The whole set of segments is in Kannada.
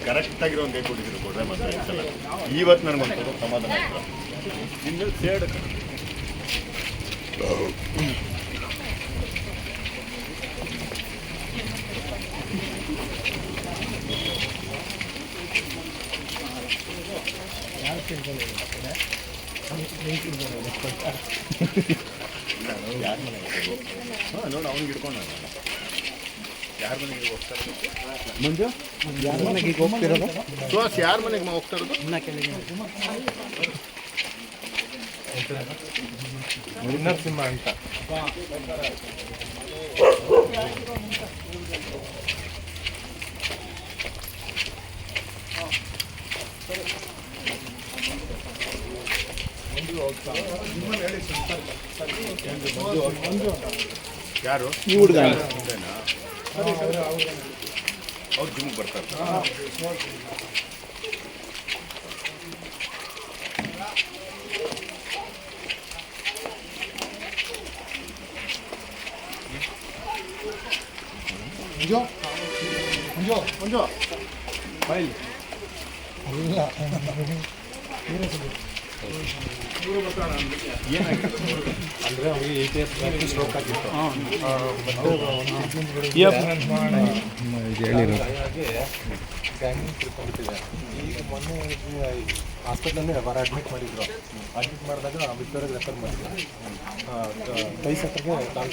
ಕರೆಕ್ಟಾಗಿರೋ ಒಂದು ಕೈ ಕೊಟ್ಟಿದ್ರು ಕೊಡ್ರೆ ಮಾತ್ರ ಇರ್ತಲ್ಲ. ಇವತ್ತು ನನಗೊಂದು ಸಮಾಧಾನ ಆಯ್ತು. ಇನ್ನು ಸೇಡ್ ಯಾರ ಮನೆಗೆ ನೋಡಿ ಅವ್ನಿಗೆ ಹಿಡ್ಕೊಂಡು ಯಾರ ಮನೆಗೆ ಹೋಗ್ತಾರೆ ಮಂಜು? ಯಾರ ಮನೆಗೆ ಹೋಗ್ತಿರೋದು? ಸುಹಾಸ್ ಯಾರ ಮನೆಗೆ ಹೋಗ್ತಾ ಇರೋದು? ನರಸಿಂಹ ಅಂತ. ಯಾರು ಈ ಹುಡುಗ? ಅವ್ರು ಜಿಮ್ಗೆ ಬರ್ತಾರೆ. ಮಂಜು ಫೈಲ್ ಅಲ್ಲ ಅಂದರೆ ಅವರಿಗೆ 8 ಇಯರ್ಸ್ ಸ್ಟ್ರೋಕ್ ಆಗಿತ್ತು. ಸ್ಕ್ಯಾನಿಂಗ್ ತಿಳ್ಕೊಂಡ್ಬಿಟ್ಟಿದೆ. ಈಗ ಮೊನ್ನೆ ಹಾಸ್ಪಿಟ್ಲಲ್ಲಿ ಅವರ ಅಡ್ಮಿಟ್ ಮಾಡಿದ್ರು. ಅಡ್ಮಿಟ್ ಮಾಡಿದಾಗ ವಿಕ್ಟೋರಿಯಾಗೆ ರೆಫರ್ ಮಾಡಿದ್ರು. ಕೈ ಸತ್ತರಿಗೆ ಕಾಲು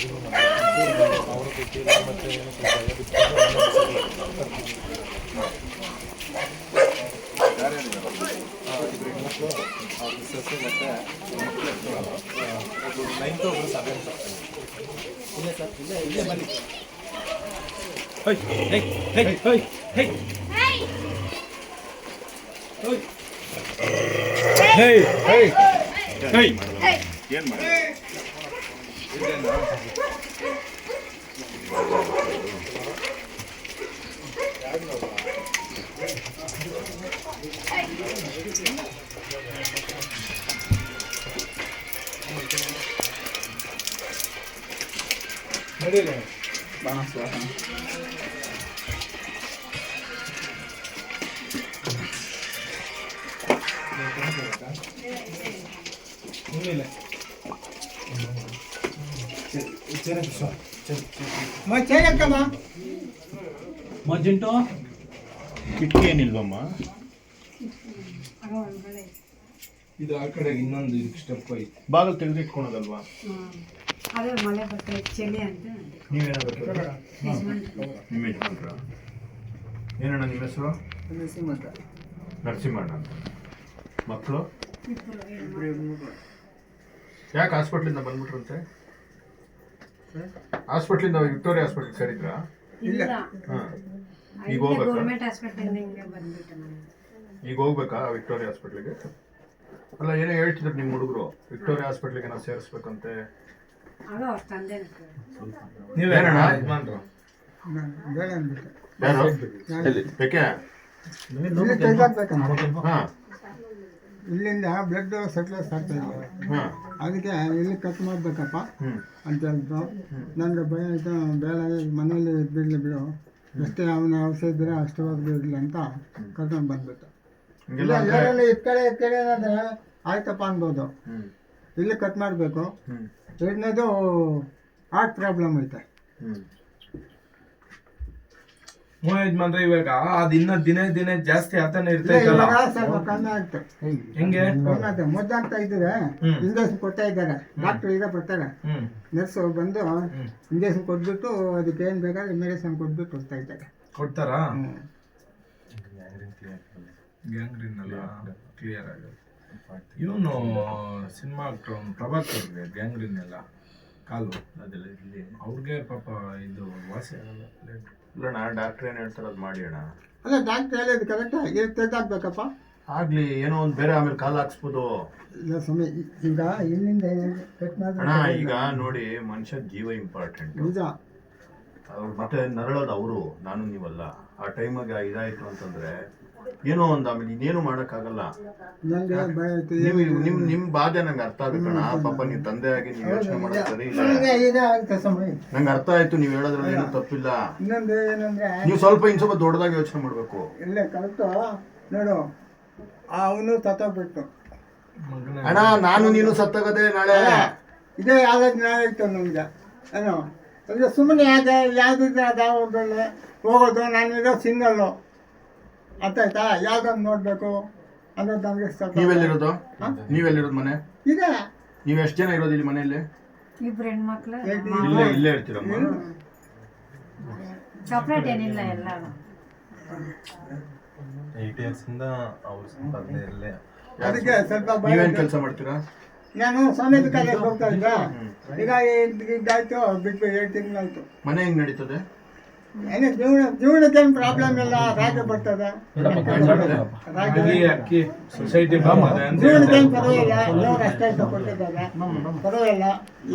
ಅವರು ಗೊತ್ತಿಲ್ಲ ಮತ್ತು ಏನು ಮತ್ತು 9th ಒಬ್ಬರು 7th. ಇಲ್ಲ ಸರ್, ಇಲ್ಲೇ ಬನ್ನಿ. ಏನು ಮಾಡಿ ನಡೀಲಿ ಬಾಣಸ ಮಜ್ಜಿಂಟು ಕಿಟಕಿ ಏನಿಲ್ವಮ್ಮ? ಇದು ಆ ಕಡೆ ಇನ್ನೊಂದು ಇದಕ್ಕೆ ಸ್ಟೆಪ್ ಐತಿ. ಬಾಗಿಲು ತೆಗೆದು ಇಟ್ಕೊಳೋದಲ್ವಾ? ಅದೇ ಮಳೆ ಬರ್ತದೆ ಚಳಿ ಅಂತ. ನೀವೇನಾಗಬೇಕು? ನಿಮ್ಮ ಯಜಮಾನ್ರ ಏನಣ್ಣ ನಿಮ್ಮ ಹೆಸರು? ನರಸಿಂಹಣ್ಣ ಅಂತ. ಮಕ್ಕಳು ಯಾಕೆ ಹಾಸ್ಪಿಟ್ಲಿಂದ ಬಂದ್ಬಿಟ್ರಂತೆ? ಹಾಸ್ಪಿಟ್ಲಿಂದ ವಿಕ್ಟೋರಿಯಾ ಹಾಸ್ಪಿಟ್ಲಿಗೆ ಸೇರಿದ್ರಾ? ಇಲ್ಲ, ಹಾಂ. ಈಗ ಹೋಗ್ಬೇಕಾ? ಗೌರ್ಮೆಂಟ್ ಹಾಸ್ಪಿಟಲ್ ಬಂದ್ಬಿಟ್ಟು ಈಗ ಹೋಗ್ಬೇಕಾ ವಿಕ್ಟೋರಿಯಾ ಹಾಸ್ಪಿಟ್ಲಿಗೆ? ಅಲ್ಲ, ಏನೋ ಹೇಳ್ತಿದ್ರು ನಿಮ್ಮ ಹುಡುಗರು ವಿಕ್ಟೋರಿಯಾ ಹಾಸ್ಪಿಟ್ಲಿಗೆ ನಾವು ಸೇರಿಸ್ಬೇಕಂತೆ. ಆಗ ಅವ್ರ ತಂದೆ ನೀವೇನಣ್ಣ ಯಜಮಾನ್ರು? ಯಾರು? ಯಾಕೆ? ಹಾಂ. ಇಲ್ಲಿಂದ ಬ್ಲಡ್ ಸರ್ಕ್ಯುಲೇಟ್ ಆಗ್ತಾ ಇದೆ. ಅದಕ್ಕೆ ಇಲ್ಲಿ ಕಟ್ ಮಾಡಬೇಕಪ್ಪ ಅಂತ ಹೇಳಿದ್ರು. ನನಗೆ ಭಯ ಆಯಿತು. ಬೇಡ, ಮನೇಲಿ ಬಿಡಲಿ ಬಿಡು, ಎಷ್ಟೇ ಅವನ ಔಷಧ ಇದ್ದರೆ ಅಷ್ಟವಾಗ್ಲೂ ಇರಲಿ ಅಂತ ಕರ್ಕೊಂಡು ಬಂದ್ಬಿಟ್ಟು. ಇಲ್ಲ ಯಾರಲ್ಲಿ ಈ ಕಡೆ ಅಂದರೆ ಆಯ್ತಪ್ಪ ಅನ್ಬೋದು. ಇಲ್ಲಿ ಕಟ್ ಮಾಡಬೇಕು. ಎರಡನೇದು ಹಾರ್ಟ್ ಪ್ರಾಬ್ಲಮ್ ಐತೆ. ಯಜಮಾನ್ರೆ ಇವಾಗ ಅದು ಇನ್ನ ದಿನೇ ಜಾಸ್ತಿ ಆಗ್ತಾನೆ ಇರ್ತೈತಲ್ಲ. ಸ್ವಲ್ಪ ಕಮ್ಮಿ ಆಗ್ತದೆ. ಹೆಂಗೆ ಕಮ್ಮಿ ಆಗ್ತದೆ. ಮದ್ದಾಗ್ತಾ ಇದ್ದೀವಿ. ಇಂಜೆಕ್ಷನ್ ಕೊಡ್ತಾ ಇದ್ದಾರೆ. ಡಾಕ್ಟರ್ ಈಗ ಬರ್ತಾರೆ, ನರ್ಸು ಬಂದು ಇಂಜೆಕ್ಷನ್ ಕೊಟ್ಬಿಟ್ಟು ಅದಕ್ಕೆ ಏನು ಬೇಕಾದ್ರೆ ಮೆಡಿಸಿನ್ ಕೊಟ್ಬಿಟ್ಟು ಹೋಗ್ತಾ ಇದ್ದಾರೆ. ಕೊಡ್ತಾರಾ? ಗ್ಯಾಂಗ್ರೀನ್ ಎಲ್ಲ ಕ್ಲಿಯರ್ ಆಗುತ್ತೆ. ಇವನು ಸಿನಿಮಾ ಆಕ್ಟರ್ ಪ್ರಭಾಕರ್ ಗ್ಯಾಂಗ್ರೀನ್ ಎಲ್ಲ ಕಾಲು ಅದೆಲ್ಲ ಇಲ್ಲಿ ಅವ್ರಿಗೆ ಪಾಪ ಇದು ವಾಸಿ ಆಗಲ್ಲ. ಇಲ್ಲಣ್ಣ, ಡಾಕ್ಟ್ರ್ ಏನು ಹೇಳ್ತಾರೆ ಅದು ಮಾಡಿ ಅಣ್ಣ. ಅಲ್ಲ, ಡಾಕ್ಟರ್ ಹೇಳಿದ್ದು ಕರೆಕ್ಟ್. ಈಗ ತೆಗ್ದಾಕ್ಬೇಕಪ್ಪ. ಆಗ್ಲಿ, ಏನೋ ಒಂದು ಬೇರೆ ಆಮೇಲೆ ಕಾಲು ಹಾಕ್ಸ್ಬೋದು. ಇಲ್ಲ ಸಮಯ ಈಗ ಇಲ್ಲಿಂದ ಕಟ್ ಅಣ್ಣ. ಈಗ ನೋಡಿ, ಮನುಷ್ಯ ಜೀವ ಇಂಪಾರ್ಟೆಂಟ್. ನಿಜ. ಅವ್ರು ಮತ್ತೆ ನರಳೋದು ಅವರು, ನಾನು ನೀವಲ್ಲ. ಆ ಟೈಮಾಗ ಇದಾಯಿತು ಅಂತಂದರೆ ಏನೋ ಒಂದು ಆಮೇಲೆ ಇನ್ನೇನು ಮಾಡೋಕ್ಕಾಗಲ್ಲ. ನನಗೆ ಭಯ ಆಯ್ತು. ನಿಮ್ ಬಾಧೆ ನಂಗೆ ಅರ್ಥ ಆಗುತ್ತಣ್ಣ. ಪಾಪ ನೀವು ತಂದೆಯಾಗಿ ನೀವು ಯೋಚನೆ ಮಾಡೋದು ಸರಿ ಇಲ್ಲ. ನನಗೆ ಇದೇ ಆಗುತ್ತೆ ಸಮಯ. ನಂಗೆ ಅರ್ಥ ಆಯ್ತು, ನೀವು ಹೇಳೋದ್ರಲ್ಲಿ ಏನು ತಪ್ಪಿಲ್ಲ. ಇನ್ನೊಂದು ಏನಂದ್ರೆ ನೀವು ಸ್ವಲ್ಪ ದೊಡ್ಡದಾಗಿ ಯೋಚನೆ ಮಾಡ್ಬೇಕು. ಇಲ್ಲೇ ಕರೆಕ್ಟು ನೋಡು, ಅವನು ಸತ್ತೋಗ್ಬಿಟ್ಟು ಅಣ್ಣ ನಾನು ನೀನು ಸತ್ತಾಗದೆ ನಾಳೆ. ಇದೇ ಯಾವ್ದಾದ್ರು ನ್ಯಾಯ ಇತ್ತು ನಮ್ಗೆ ಏನೋ ಅಂದರೆ ಸುಮ್ಮನೆ ಯಾವ್ದಿದ್ರೆ ಅದಾವಲ್ಲ ಹೋಗೋದು. ನಾನಿರೋ ಸಿಂಗಲ್ಲು ಅರ್ಥಾಯ್ತಾ, ಯಾವ್ದೊಂದು ನೋಡಬೇಕು ಅನ್ನೋದು ನಮಗೆ ಇಷ್ಟ. ನೀವೆಲ್ಲಿರೋದು ಮನೆ? ಇದೆ. ನೀವು ಎಷ್ಟು ಜನ ಇರೋದು ಇಲ್ಲಿ ಮನೆಯಲ್ಲಿ? ಇಬ್ರು ಹೆಣ್ಮಕ್ಳು ಇಲ್ಲೇ ಇರ್ತೀರಮ್ಮ? ಸಪ್ರೇಟ್ ಏನಿಲ್ಲ ಎಲ್ಲ. 8 years ಇಂದ ಅವ್ರ ಸಂಪಾದನೆ ಇಲ್ಲೇ. ಅದಕ್ಕೆ ಸ್ವಲ್ಪ ಭಯ. ನೀವೇನ್ ಕೆಲಸ ಮಾಡ್ತೀರಾ? ನಾನು ಸ್ವಾಮೀಜಿ ಕಾಲೇಜ್ ಹೋಗ್ತಾ ಇದ್ದೆ. ಈಗ ಇದಾಯ್ತು, ಬಿಟ್ಟು 7 ತಿಂಗಳಾಯ್ತು. ಮನೆ ಹೆಂಗ್ ನಡೀತದೆ? ಏನೇ ಜೀವನಕ್ಕೇನು ಪ್ರಾಬ್ಲಮ್ ಇಲ್ಲ. ರಾಗಿ ಬರ್ತದೆ, ಅಕ್ಕಿ ಸೊಸೈಟಿ ಜೀವನಕ್ಕೇನು ಪರವಾಗಿಲ್ಲ. ಎಲ್ಲರೂ ಅಷ್ಟೇ ಕೊಟ್ಟಿದ್ದಾರೆ, ಪರವಾಗಿಲ್ಲ.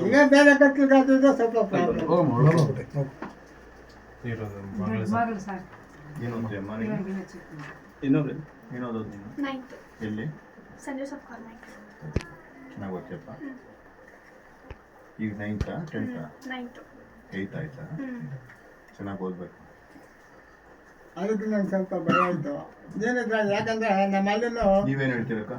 ಈಗ ಬೇರೆ ಕಟ್ಲಿಕ್ಕೆ ಸ್ವಲ್ಪ ಪ್ರಾಬ್ಲಮ್. ಇರೋದು ಮಗಳು ಸರ್ ಏನು ಓದ್ತೀಯಮ್ಮ ನೀನು? ಇನ್ನೊಬ್ರು ಏನು ಓದೋದು ನೀನು? 9th ಎಲ್ಲಿ? St. Joseph Convent. ಚೆನ್ನಾಗಿ ಓದ್ತೀಯಪ್ಪ? ಈಗ 9th 10th 9th 8th ಆಯ್ತಾ? ಚೆನ್ನಾಗಿ ಓದ್ಬೇಕು. ಅದಕ್ಕೆ ನಂಗೆ ಸ್ವಲ್ಪ ಭಯ ಆಯಿತು. ಏನಿದ್ರೆ ಯಾಕಂದ್ರೆ ನಮ್ಮ ಅಲ್ಲಿನೂ ನೀವೇನು ಹೇಳ್ತೀರಕ್ಕ?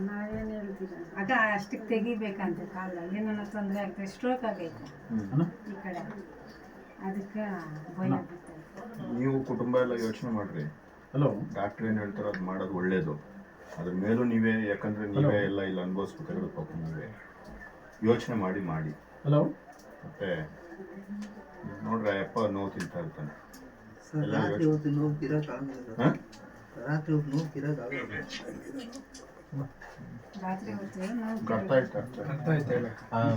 ನಾವೇನು ಹೇಳ್ತೀರ ಆಗ ಅಷ್ಟಕ್ಕೆ ತೆಗಿಬೇಕಂತ ಕಾಲ ಏನಾರ ತೊಂದರೆ ಆಗ್ತದೆ. ಸ್ಟ್ರೋಕ್ ಆಗೈತೆ ಈ ಕಡೆ, ಅದಕ್ಕೆ ಭಯ ಆಗ್ತದೆ. ನೀವು ಕುಟುಂಬ ಎಲ್ಲ ಯೋಚನೆ ಮಾಡ್ರಿ. ಡಾಕ್ಟ್ರ್ ಏನು ಹೇಳ್ತಾರೋ ಅದು ಮಾಡೋದು ಒಳ್ಳೇದು. ಅದ್ರ ಮೇಲೂ ನೀವೇ, ಯಾಕಂದ್ರೆ ನೀವೇ ಎಲ್ಲ ಇಲ್ಲ ಅನುಭವಿಸ್ಬೇಕಾದ್ರೆ ಪಾಪ ನೀವೇ ಯೋಚನೆ ಮಾಡಿ. ಮತ್ತೆ ನೋಡ್ರೆ ಅಪ್ಪ ನೋವು ತಿಂತಾ ಇರ್ತಾನೆ. ರಾತ್ರಿ ಹೊತ್ತು ನೋವು ತಿರೋಕ್ಕಾಗಲ್ಲ. ರಾತ್ರಿ ಹೊತ್ತು ನೋವು ತಿರೋಕ್ಕಾಗಲ್ಲ. ರಾತ್ರಿ ಹೊತ್ತು ನಾವು ಕರ್ತಾ ಇರ್ತಾರೆ.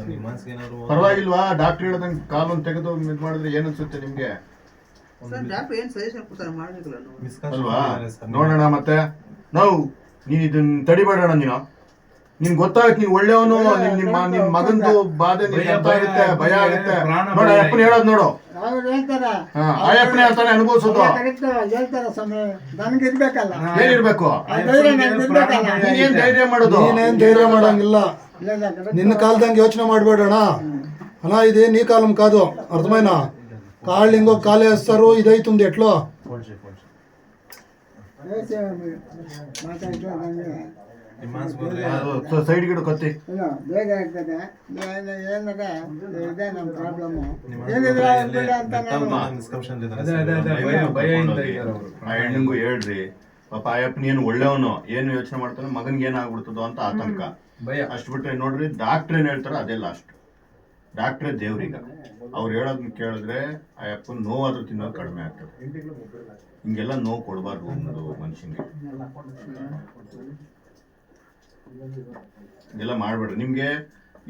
ನಿಮ್ಮ ಮನ್ಸಿಗೆ ಏನಾದ್ರು ಪರವಾಗಿಲ್ವಾ? ಡಾಕ್ಟ್ರ್ ಹೇಳ್ದಂಗೆ ಕಾಲೊಂದು ತೆಗೆದು ಇದು ಮಾಡಿದ್ರೆ ಏನು ಅನ್ಸುತ್ತೆ ನಿಮ್ಗೆ? ಸರ್ ಡಾಕ್ಟರ್ ಏನು ಸಜೆಷನ್ ಕೊಡ್ತಾರೆ ಮಾಡಬೇಕಲ್ಲ ನಾವು. ಅಲ್ವಾ? ನೋಡೋಣ. ಮತ್ತೆ ನಾವು ನೀನು ಇದನ್ನ ತಡಿಬೇಡೋಣ. ನಿನ್ ಗೊತ್ತಾಗುತ್ತೆ ನೀನ್ ಒಳ್ಳೆಯವನು. ನಿಮ್ ಮಗಂದು ಬಾಧೆ ನಿನ್ಗೆ ಅರ್ಥ ಆಗುತ್ತೆ, ಭಯ ಆಗುತ್ತೆ. ನೋಡ ಅಪ್ಪನ ಹೇಳೋದು ನೋಡು. ಅವ್ರು ಹೇಳ್ತಾರೆ, ಅಯ್ಯಪ್ಪನೇ ಹೇಳ್ತಾನೆ ಅನುಭವಿಸೋದು. ಕರೆಕ್ಟ್ ಹೇಳ್ತಾರೆ ಸ್ವಾಮಿ. ನನ್ಗೆ ಇರ್ಬೇಕಲ್ಲ ಏನಿರ್ಬೇಕು? ಆ ಧೈರ್ಯ ನನ್ಗೆ ಇರ್ಬೇಕಲ್ಲ. ನೀನೇನ್ ಧೈರ್ಯ ಮಾಡೋದು? ನೀನೇನ್ ಧೈರ್ಯ ಮಾಡಂಗಿಲ್ಲ. ಇಲ್ಲ correct. ನಿನ್ನ ಕಾಲ್ದಂಗೆ ಯೋಚನೆ ಮಾಡ್ಬೇಡಣ ಅಣ್ಣ. ಇದೇ నీ కాలం కాదు, అర్థమైనా? కాళ్ళు ఇంకో కాలే వేస్తారు, ఇదైతుంది ఎట్లో. ಮಾತಾಡ್ತಾ ನಂಗೆ ನಿಮ್ಮ ಮನ್ಸಿಗೆ ಹೋದ್ರೆ ಸೈಡ್ ಗಿಡ ಕತ್ತಿ ಇಲ್ಲ ಬೇಗ ಆಗ್ತದೆ. ಏನಾದ್ರೆ ಇದೆ ನಮ್ಮ ಪ್ರಾಬ್ಲಮ್ಮು. ನಿಮ್ಮ ಏನಿದ್ರೆ ಆಗ್ಬಿಡ ಅಂತ ನಾನು ಮಿಸ್ಕನ್ಸೆಪ್ಷನ್ ಭಯದಿಂದ ಇದ್ದಾರೆ ಅವರು. ಆ ಹೆಣ್ಣಿಗೂ ಹೇಳ್ರಿ. ಪಾಪ ಅಯ್ಯಪ್ಪನ ಏನು ಒಳ್ಳೆಯವನು, ಏನು ಯೋಚನೆ ಮಾಡ್ತಾನೆ, ಮಗನ್ಗೆ ಏನಾಗ್ಬಿಡ್ತದೋ ಅಂತ ಆತಂಕ. ಭಯ ಅಷ್ಟು ಬಿಟ್ರೆ ನೋಡ್ರಿ, ಡಾಕ್ಟ್ರ್ ಏನ್ ಹೇಳ್ತಾರೋ ಅದೇ ಲಾಸ್ಟ್. ಡಾಕ್ಟ್ರೇ ದೇವ್ರೀಗ. ಅವ್ರು ಹೇಳೋದನ್ನ ಕೇಳಿದ್ರೆ ಅಯ್ಯಪ್ಪನ ನೋವಾದ್ರೂ ತಿನ್ನೋದು ಕಡಿಮೆ ಆಗ್ತದೆ. ಹಿಂಗೆಲ್ಲ ನೋವು ಕೊಡಬಾರ್ದು ಒಂದು ಮನುಷ್ಯನಿಗೆ. ಇದೆಲ್ಲ ಮಾಡ್ಬೇಡ್ರಿ. ನಿಮ್ಗೆ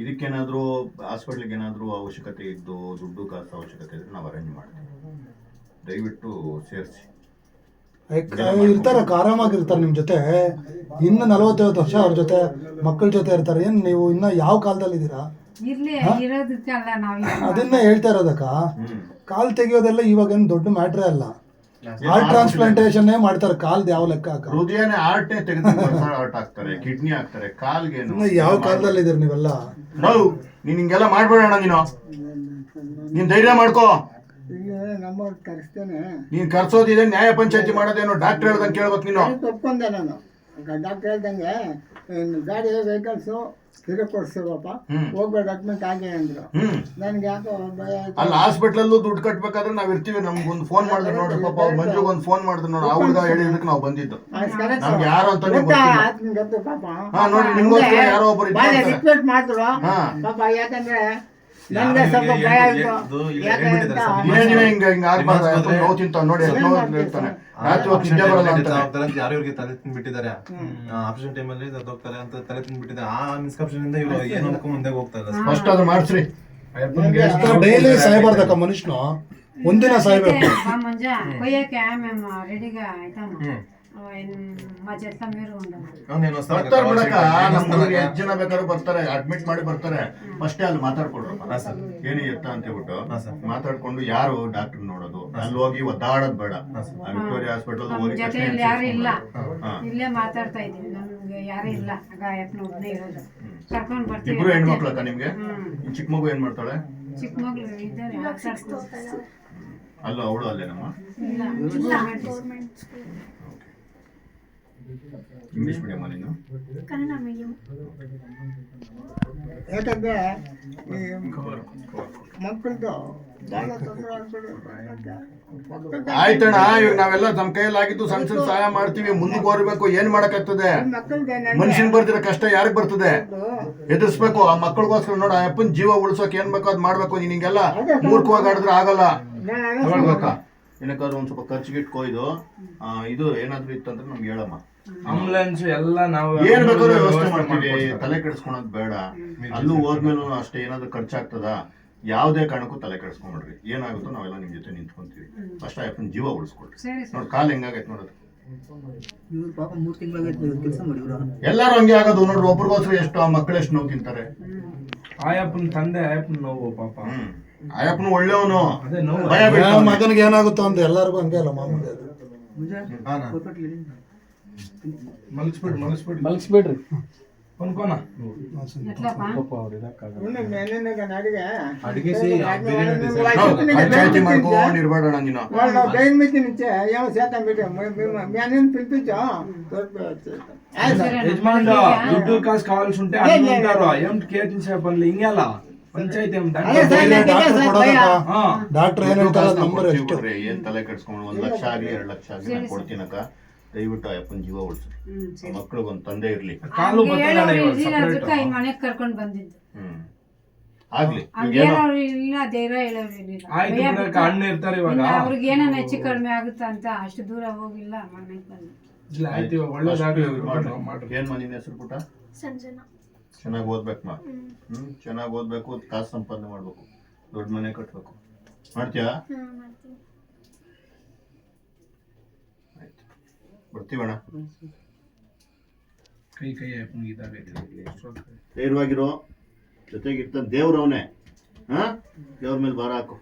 ಇದಕ್ಕೇನಾದ್ರೂ ಹಾಸ್ಪಿಟ್ಲಿಗೆ ಏನಾದ್ರೂ ಅವಶ್ಯಕತೆ ಇದ್ದು, ದುಡ್ಡು ಕಾಸು ಅವಶ್ಯಕತೆ ಇದ್ರೆ ನಾವು ಅರೇಂಜ್ ಮಾಡ್ತೀವಿ. ದಯವಿಟ್ಟು ಸೇರಿಸಿ. ಇರ್ತಾರಕ್ಕ, ಆರಾಮಾಗಿರ್ತಾರೆ ನಿಮ್ಮ ಜೊತೆ. ಇನ್ನು 40-50 ವರ್ಷ ಅವ್ರ ಜೊತೆ ಮಕ್ಕಳ ಜೊತೆ ಇರ್ತಾರೆ. ಏನು ನೀವು ಇನ್ನ ಯಾವ ಕಾಲದಲ್ಲಿ ಇದ್ದೀರಾ? ಇರ್ಲಿ ಇರೋದಕ್ಕಲ್ಲ ನಾವು ಅದನ್ನ ಹೇಳ್ತಾ ಇರೋದಕ್ಕ. ಕಾಲ್ ತೆಗಿಯೋದೆಲ್ಲ ಇವಾಗೇನು ದೊಡ್ಡ ಮ್ಯಾಟ್ರೇ ಅಲ್ಲ. ಹಾರ್ಟ್ ಟ್ರಾನ್ಸ್ಪ್ಲಾಂಟೇಶನ್ ಮಾಡ್ತಾರೆ. ಕಾಲ್ದು ಯಾವ ಲೆಕ್ಕ ಅಕ್ಕ? ಹೃದಯನೇ ಆರ್ಟೇ ತೆಗೆದು ಹಾರ್ಟ್ ಹಾಕ್ತಾರೆ, ಕಿಡ್ನಿ ಹಾಕ್ತಾರೆ, ಕಾಲ್ಗೆ ಯಾವ ಕಾಲದಲ್ಲಿ ಇದೀರಿ ನೀವೆಲ್ಲ? ನೀನ್ ಹಿಂಗೆಲ್ಲ ಮಾಡ್ಬೇಡಣ್ಣ. ನೀನ್ ಧೈರ್ಯ ಮಾಡ್ಕೋ. ಇಲ್ಲಿ ನಮ್ಮವ್ರು ಕರೆಸ್ತೇನೆ. ನೀನ್ ಕರ್ಸೋದಿದೆ, ನ್ಯಾಯ ಪಂಚಾಯತಿ ಮಾಡೋದೇನೋ ಡಾಕ್ಟರ್ ಹೇಳ್ದಂಗೆ ಕೇಳ್ಬೇಕು ನೀನು. ಒಪ್ಕೊಂಡೆ ನಾನು. ಡಾಕ್ಟರ್ ಹೇಳ್ದಂಗೆ ಗಾಡಿ ವೆಹಿಕಲ್ಸು ತಿರುಗಿ ಕೊಡ್ಸಿವಪ್ಪ, ಹೋಗ್ಬೇಡ ಅಡ್ಮಿಟ್ ಆಗಿ ಅಂದ್ರು. ನನ್ಗೆ ಯಾಕೋ ಭಯ ಆಯ್ತು. ಅಲ್ಲಿ ಹಾಸ್ಪಿಟ್ಲಲ್ಲೂ ದುಡ್ಡು ಕಟ್ಬೇಕಾದ್ರೆ ನಾವ್ ಇರ್ತೀವಿ. ನಮ್ಗೊಂದು ಫೋನ್ ಮಾಡಿದ್ರು ನೋಡ್ರಿ, ಪಾಪ ಅವ್ರ ಮಂಜುಗ್ ಒಂದು ಫೋನ್ ಮಾಡಿದ್ರು ನೋಡಿ. ಆ ಹುಡುಗ ಹೇಳಿದಕ್ಕೆ ನಾವು ಬಂದಿದ್ದು. ನಮ್ಗೆ ಯಾರು ಅಂತ ಗೊತ್ತು ಪಾಪ. ನೋಡಿ, ನಿಮ್ಗೋಸ್ಕರ ಯಾರೋ ಒಬ್ಬರು ರಿಕ್ವೆಸ್ಟ್ ಮಾಡಿದ್ರು ಪಾಪ. ಯಾಕಂದ್ರೆ ನನ್ಗೆ ಸ್ವಲ್ಪ ಭಯ ಆಯ್ತು. ನೀವೇ ಹಿಂಗ ಆಗ್ಬಾರ್ದು. ನೋವು ತಿಂತಾವ್ ನೋಡಿ, ನೋವು ಇರ್ತಾನೆ. ರಾತ್ರಿ ಹೊತ್ತು ನಿದ್ದೆ ಬರಲ್ಲ ಅಂತ ಯಾರು ಇವ್ರಿಗೆ ತಲೆ ತಿಂದ್ಬಿಟ್ಟಿದ್ದಾರೆ. ಆಪರೇಷನ್ ಟೈಮಲ್ಲಿ ಹೋಗ್ತಾರೆ ಅಂತ ತಲೆ ತಿಂದ್ಬಿಟ್ಟಿದ್ದಾರೆ. ಆ ಮಿಸ್ಕನ್ಸೆಪ್ಷನ್ ಇಂದ ಇವ್ರು ಏನು ಅನ್ಕೊಂಡ್ ಮುಂದೆ ಹೋಗ್ತಾ ಇಲ್ಲ. ಫಸ್ಟ್ ಅದು ಮಾಡ್ಸ್ರಿ. ಡೈಲಿ ಸಾಯ್ಬಾರ್ದಕ್ಕ ಮನುಷ್ಯನು. ಒಂದಿನ ಸಾಯ್ಬೇಕು. ಮುಂಜಾ ಕೊಯ್ಯಕ್ಕೆ ಆಮೇಲೆ ರೆಡಿಗ ಆಯ್ತಮ್ಮ. మా చెట్ల మీరు ఉండదు ಬರ್ತಾರೆ ಬಿಡಕ್ಕ, ನಮ್ಮ ಊರಿಗೆ ಎಷ್ಟು ಜನ ಬೇಕಾದ್ರೂ ಬರ್ತಾರೆ, ಅಡ್ಮಿಟ್ ಮಾಡಿ ಬರ್ತಾರೆ. ಫಸ್ಟೇ ಅಲ್ಲಿ ಮಾತಾಡ್ಕೊಡ್ರಪ್ಪ, ಏನು ಎತ್ತ ಅಂತ ಹೇಳ್ಬಿಟ್ಟು ಮಾತಾಡ್ಕೊಂಡು ಯಾರು ಡಾಕ್ಟರ್ ನೋಡೋದು, ಅಲ್ಲಿ ಹೋಗಿ ಒದ್ದಾಡೋದು ಬೇಡ. ವಿಕ್ಟೋರಿಯಾ ಹಾಸ್ಪಿಟಲ್ ಹೋಗಿ ಜೊತೆಯಲ್ಲಿ ಯಾರು ಇಲ್ಲ, ಇಲ್ಲೇ ಮಾತಾಡ್ತಾ ಇದ್ದೀವಿ. ನಮ್ಗೆ ಯಾರು ಇಲ್ಲ, ಗಾಯಪ್ಪನ ಒಬ್ಬನೇ ಇರೋದು. ಕರ್ಕೊಂಡು ಬರ್ತೀವಿ. ಇಬ್ರು ಹೆಣ್ಮಕ್ಳಕ್ಕ ನಿಮ್ಗೆ? ಚಿಕ್ಕ ಮಗು ಏನ್ ಮಾಡ್ತಾಳೆ? ಚಿಕ್ಕ ಮಗಳು ಇದ್ದಾರೆ, ಅಲ್ಲ ಅವಳು ಅಲ್ಲೇನಮ್ಮ? ಇಂಗ್ಲಿಷ್ ಮೀಡಿಯಮ್ ನೀನು? ಕನ್ನಡ ಮೀಡಿಯಂ. ಯಾಕಂದ್ರೆ ಈ ಮಕ್ಕಳದು ಭಾಳ ತೊಂದರೆ ಆಗ್ಬಿಡುತ್ತೆ. ಆಯ್ತಣ್ಣ, ಇವಾಗ ನಾವೆಲ್ಲ ನಮ್ಮ ಕೈಯಲ್ಲಿ ಆಗಿದ್ದು ಸಣ್ಣ ಸಣ್ಣ ಸಹಾಯ ಮಾಡ್ತೀವಿ. ಮುಂದಕ್ಕೆ ಹೋಗ್ಬೇಕು, ಏನ್ ಮಾಡಕ್ಕಾಗ್ತದೆ? ಮನುಷ್ಯನ್ ಬರ್ತಿರೋ ಕಷ್ಟ ಯಾರಿಗ್ ಬರ್ತದೆ? ಎದುರಿಸ್ಬೇಕು. ಆ ಮಕ್ಕಳಿಗೋಸ್ಕರ ನೋಡ, ಅಪ್ಪನ ಜೀವ ಉಳಿಸೋಕೆ ಏನ್ ಬೇಕೋ ಅದ್ ಮಾಡ್ಬೇಕು. ನೀನ್ ಹಿಂಗೆಲ್ಲ ಮೂರ್ಖವಾಗಿ ಆಡಿದ್ರೆ ಆಗಲ್ಲ. ತಗೊಳ್ಬೇಕಾ? ಏನಕ್ಕಾದ್ರೂ ಒಂದ್ ಸ್ವಲ್ಪ ಖರ್ಚಿಗೆ ಇಟ್ಕೊಯ್ದು ಇದು ಏನಾದ್ರು ಇತ್ತಂದ್ರೆ ನಮ್ಗೆ ಹೇಳಮ್ಮ. ಆಂಬುಲೆನ್ಸ್ ಎಲ್ಲ ನಾವು ಏನ್ ಬೇಕಾದ್ರೂ ವ್ಯವಸ್ಥೆ ಮಾಡ್ತೀವಿ, ತಲೆ ಕೆಡಿಸ್ಕೊಳೋದ್ ಬೇಡ. ಅಲ್ಲೂ ಹೋದ್ಮೇಲೂ ಅಷ್ಟೇ ಏನಾದ್ರು ಖರ್ಚಾಗ್ತದ, ಯಾವುದೇ ಕಾರಣಕ್ಕೂ ತಲೆ ಕೆಡಿಸ್ಕೊಂಡ್ಬಿಡ್ರಿ. ಏನಾಗುತ್ತೋ ನಾವೆಲ್ಲ ನಿಮ್ ಜೊತೆ ನಿಂತ್ಕೊಂತೀವಿ. ಫಸ್ಟ್ ಅಪ್ಪನ ಜೀವ ಉಳಿಸ್ಕೊಳ್ರಿ. ನೋಡಿ ಕಾಲ್ ಹೆಂಗಾಗೈತೆ ನೋಡೋದು. ಇವ್ರು ಪಾಪ 3 ತಿಂಗಳಾಗೈತೆ ಕೆಲಸ ಮಾಡಿ ಇವ್ರು. ಎಲ್ಲಾರು ಹಂಗೆ ಆಗೋದು ನೋಡ್ರಿ. ಒಬ್ರಿಗೋಸ್ಕರ ಎಷ್ಟು ಆ ಮಕ್ಕಳು ಎಷ್ಟು ನೋವು ತಿಂತಾರೆ. ಆಯಪ್ಪನ ತಂದೆ ಆಯಪ್ಪನ ನೋವು ಪಾಪ. ಆಯಪ್ಪನು ಒಳ್ಳೆಯವನು, ಅದೇ ನೋವು. ಭಯ ಬಿಟ್ಟು ಮಗನಿಗೆ ಏನಾಗುತ್ತೋ ಅಂತ ಎಲ್ಲರಿಗೂ ಹಂಗೆ ಅಲ್ಲ ಮಾಮೂಲಿ ಅದು. ಮಲಗಿಸ್ಬಿಡ್ರಿ ಕೊಂಡ್ಕೋನ. పంచాయతీ ಮಾಡ್ಕೊಂಡು ಇರ್ಬೇಡಣ್ಣ ನೀನು. యజమానులు దుడ్డు కాసు కావాల్సి ఉంటే అనుకుంటారు. ఏమిటి కేటిన సేపల్లి ఇంగేల పంచాయతీ ಡಾಕ್ಟರ್ ಏನ್ ಹೇಳ್ತಾರೆ ನಂಬರ್ ಎಷ್ಟು ಏನ್ ತಲೆ ಕೆಡ್ಸ್ಕೊಂಡು 1 ಲಕ್ಷ ಆಗಲಿ 2 ಲಕ್ಷ ಆಗಲಿ ನಾನು ಕೊಡ್ತೀನಕ್ಕ. ದಯವಿಟ್ಟು ಅಪ್ಪನ ಜೀವ ಉಳಿಸಿ. ಮಕ್ಳಿಗೆ ಒಂದು ತಂದೆ ಇರ್ಲಿ. ಕಾಲು ಮನೆಗೆ ಕರ್ಕೊಂಡು ಬಂದಿದ್ದು. ಆಗ್ಲಿ ಇಲ್ಲ, ಧೈರ್ಯ ಹೇಳೋರು ಅಣ್ಣ ಇರ್ತಾರೆ ಇವಾಗ. ಅವ್ರಿಗೆ ಏನೋ ಹೆಚ್ಚು ಕಡಿಮೆ ಆಗುತ್ತಾ ಅಂತ ಅಷ್ಟು ದೂರ ಹೋಗಿಲ್ಲ. ಮನೆಗೆ ಬಂದು ಏನ್ ನಿನ್ನ ಹೆಸರು ಪುಟ್ಟ? ಸಂಜನಾ. ಚೆನ್ನಾಗಿ ಓದ್ಬೇಕಮ್ಮ. ಚೆನ್ನಾಗಿ ಓದ್ಬೇಕು, ಕಾಸು ಸಂಪಾದನೆ ಮಾಡ್ಬೇಕು, ದೊಡ್ಡ ಮನೆ ಕಟ್ಬೇಕು. ಮಾಡ್ತೀಯಾ? ಮಾಡ್ತೀನಿ. ಆಯ್ತು, ಬರ್ತೀವಣ್ಣ. ಕೈ ಧೈರ್ಯವಾಗಿರೋ, ಜೊತೆಗಿರ್ತಾನೆ ದೇವ್ರವನೇ. ದೇವ್ರ ಮೇಲೆ ಭಾರ ಹಾಕು.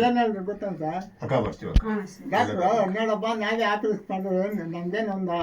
ಏನೇಳ್ರಿ ಗೊತ್ತಂತ ಅಕ್ಕ ಬರ್ತೀವ. ಡಾಕ್ಟ್ರು ನೋಡಪ್ಪ, ನಾವೇ ಆಫೀಸ್ ಮಾಡಿದ್ರೆ ನಮ್ಗೇನೊಂದು